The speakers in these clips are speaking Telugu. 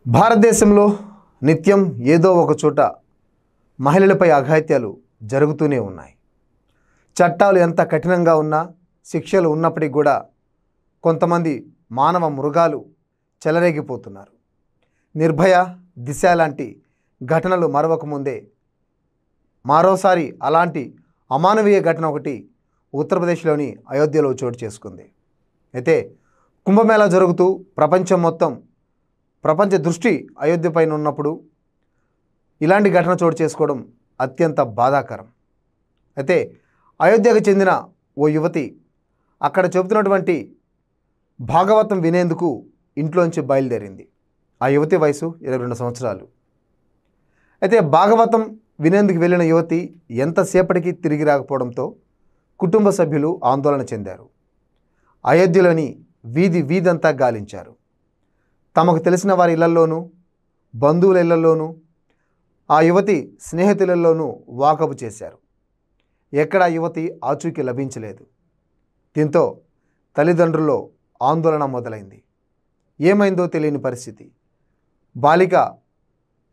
భారతదేశంలో నిత్యం ఏదో ఒక చోట మహిళలపై అఘాయిత్యాలు జరుగుతూనే ఉన్నాయి. చట్టాలు ఎంత కఠినంగా ఉన్నా, శిక్షలు ఉన్నప్పటికీ కూడా కొంతమంది మానవ మృగాలు చెలరేగిపోతున్నారు. నిర్భయ, దిశ లాంటి ఘటనలు మరవక ముందే మరోసారి అలాంటి అమానవీయ ఘటన ఒకటి ఉత్తరప్రదేశ్లోని అయోధ్యలో చోటు చేసుకుంది. అయితే కుంభమేళా జరుగుతూ ప్రపంచ దృష్టి అయోధ్య పైన ఉన్నప్పుడు ఇలాంటి ఘటన చోటు చేసుకోవడం అత్యంత బాధాకరం. అయితే అయోధ్యకు చెందిన ఓ యువతి అక్కడ చెబుతున్నటువంటి భాగవతం వినేందుకు ఇంట్లోంచి బయలుదేరింది. ఆ యువతి వయసు 22 సంవత్సరాలు. అయితే భాగవతం వినేందుకు వెళ్ళిన యువతి ఎంతసేపటికి తిరిగి రాకపోవడంతో కుటుంబ సభ్యులు ఆందోళన చెందారు. అయోధ్యలోని వీధంతా గాలించారు. తమకు తెలిసిన వారి ఇళ్లల్లోనూ, బంధువుల ఇళ్లల్లోనూ, ఆ యువతి స్నేహితులలోనూ వాకబు చేశారు. ఎక్కడ ఆ యువతి ఆచూకీ లభించలేదు. దీంతో తల్లిదండ్రుల్లో ఆందోళన మొదలైంది. ఏమైందో తెలియని పరిస్థితి. బాలిక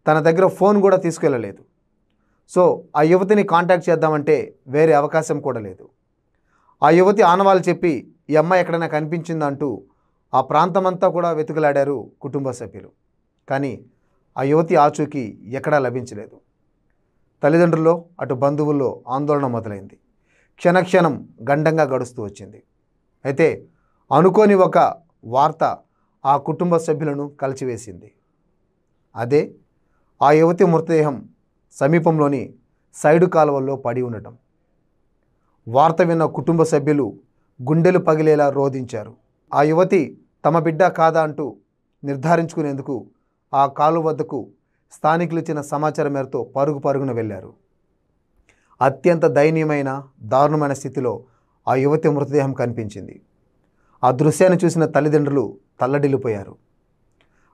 తన దగ్గర ఫోన్ కూడా తీసుకెళ్ళలేదు. సో ఆ యువతిని కాంటాక్ట్ చేద్దామంటే వేరే అవకాశం కూడా లేదు. ఆ యువతి ఆనవాళ్ళు చెప్పి ఈ అమ్మాయి ఎక్కడైనా కనిపించిందంటూ ఆ ప్రాంతమంతా కూడా వెతుకులాడారు కుటుంబ సభ్యులు. కానీ ఆ యువతి ఆచూకీ ఎక్కడా లభించలేదు. తల్లిదండ్రుల్లో అటు బంధువుల్లో ఆందోళన మొదలైంది. క్షణక్షణం గండంగా గడుస్తూ వచ్చింది. అయితే అనుకోని ఒక వార్త ఆ కుటుంబ సభ్యులను కలిచివేసింది. అదే ఆ యువతి మృతదేహం సమీపంలోని సైడు కాలువల్లో పడి ఉండటం. వార్త విన్న కుటుంబ సభ్యులు గుండెలు పగిలేలా రోదించారు. ఆ యువతి తమ బిడ్డ కాదా అంటూ నిర్ధారించుకునేందుకు ఆ కాలువ వద్దకు స్థానికులు ఇచ్చిన సమాచారం మేరతో పరుగున వెళ్ళారు. అత్యంత దయనీయమైన, దారుణమైన స్థితిలో ఆ యువతి మృతదేహం కనిపించింది. ఆ దృశ్యాన్ని చూసిన తల్లిదండ్రులు తల్లడిల్లిపోయారు.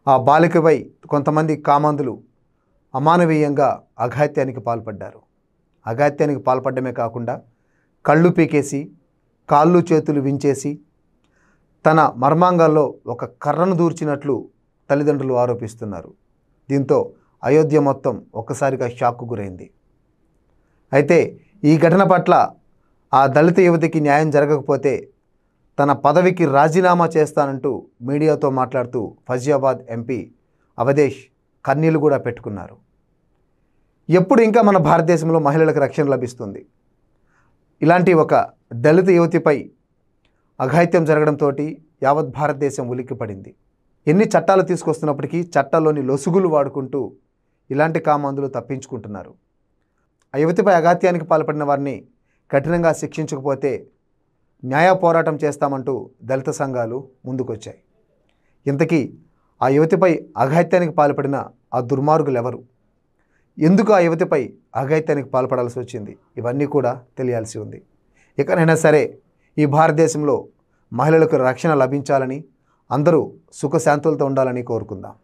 ఆ బాలికపై కొంతమంది కామాంధులు అమానవీయంగా అఘాయిత్యానికి పాల్పడ్డారు. అఘాయిత్యానికి పాల్పడమే కాకుండా కళ్ళు పీకేసి, కాళ్ళు చేతులు వించేసి, తన మర్మాంగాల్లో ఒక కర్రను దూర్చినట్లు తల్లిదండ్రులు ఆరోపిస్తున్నారు. దీంతో అయోధ్య మొత్తం ఒక్కసారిగా షాక్కు గురైంది. అయితే ఈ ఘటన పట్ల ఆ దళిత యువతికి న్యాయం జరగకపోతే తన పదవికి రాజీనామా చేస్తానంటూ మీడియాతో మాట్లాడుతూ ఫైజాబాద్ ఎంపీ అవధేష్ కన్నీళ్లు కూడా పెట్టుకున్నారు. ఎప్పుడు ఇంకా మన భారతదేశంలో మహిళలకు రక్షణ లభిస్తుంది? ఇలాంటి ఒక దళిత యువతిపై అఘాయిత్యం జరగడంతో యావత్ భారతదేశం ఉలిక్కిపడింది. ఎన్ని చట్టాలు తీసుకొస్తున్నప్పటికీ చట్టాల్లోని లొసుగులు వాడుకుంటూ ఇలాంటి కామాంధులు తప్పించుకుంటున్నారు. ఆ యువతిపై అఘాయిత్యానికి పాల్పడిన వారిని కఠినంగా శిక్షించకపోతే న్యాయ పోరాటం చేస్తామంటూ దళిత సంఘాలు ముందుకొచ్చాయి. ఇంతకీ ఆ యువతిపై అఘాయిత్యానికి పాల్పడిన ఆ దుర్మార్గులు ఎవరు? ఎందుకు ఆ యువతిపై అఘాయిత్యానికి పాల్పడాల్సి వచ్చింది? ఇవన్నీ కూడా తెలియాల్సి ఉంది. ఇకనైనా సరే ఈ భారతదేశంలో మహిళలకు రక్షణ లభించాలని, అందరూ సుఖశాంతులతో ఉండాలని కోరుకుందాం.